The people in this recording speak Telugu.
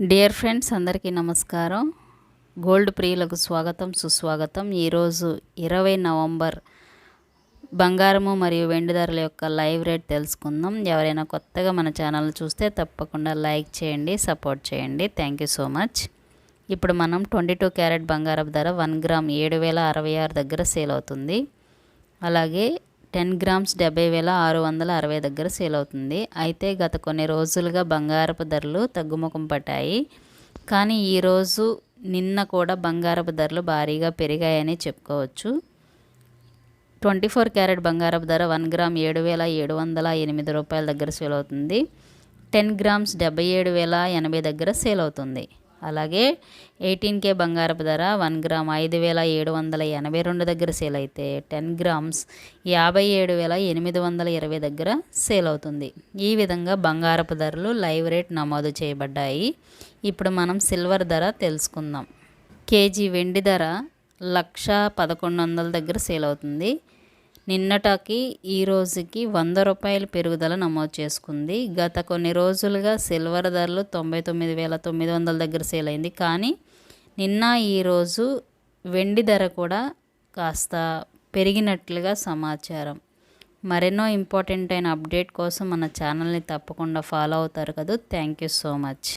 డియర్ ఫ్రెండ్స్ అందరికీ నమస్కారం. గోల్డ్ ప్రియులకు స్వాగతం సుస్వాగతం. ఈరోజు 20 నవంబర్ బంగారము మరియు వెండి ధరల యొక్క లైవ్ రేట్ తెలుసుకుందాం. ఎవరైనా కొత్తగా మన ఛానల్ చూస్తే తప్పకుండా లైక్ చేయండి, సపోర్ట్ చేయండి. Thank you so much. ఇప్పుడు మనం 22 క్యారెట్ బంగారపు ధర 1 గ్రామ్ 7,066 దగ్గర సేల్ అవుతుంది. అలాగే 10 గ్రామ్స్ 70,660 దగ్గర సేల్ అవుతుంది. అయితే గత కొన్ని రోజులుగా బంగారపు ధరలు తగ్గుముఖం పట్టాయి. కానీ ఈరోజు నిన్న కూడా బంగారపు ధరలు భారీగా పెరిగాయని చెప్పుకోవచ్చు. 24 క్యారెట్ బంగారపు ధర 1 గ్రామ్ 7,708 రూపాయల దగ్గర సేల్ అవుతుంది. 10 గ్రామ్స్ 77,080 దగ్గర సేల్ అవుతుంది. అలాగే 18K బంగారపు ధర 1 గ్రామ్ 5,782 దగ్గర సేల్ అయితే 10 గ్రామ్స్ 57,820 దగ్గర సేల్ అవుతుంది. ఈ విధంగా బంగారపు ధరలు లైవ్ రేట్ నమోదు చేయబడ్డాయి. ఇప్పుడు మనం సిల్వర్ ధర తెలుసుకుందాం. కేజీ వెండి ధర 1,11,00 దగ్గర సేల్ అవుతుంది. నిన్నటికి ఈ రోజుకి 100 రూపాయల పెరుగుదల నమోదు చేసుకుంది. గత కొన్ని రోజులుగా సిల్వర్ ధరలు 99,900 దగ్గర సేల్ అయింది. కానీ నిన్న ఈరోజు వెండి ధర కూడా కాస్త పెరిగినట్లుగా సమాచారం. మరెన్నో ఇంపార్టెంట్ అయిన అప్డేట్ కోసం మన ఛానల్ని తప్పకుండా ఫాలో అవుతారు కదా. Thank you so much.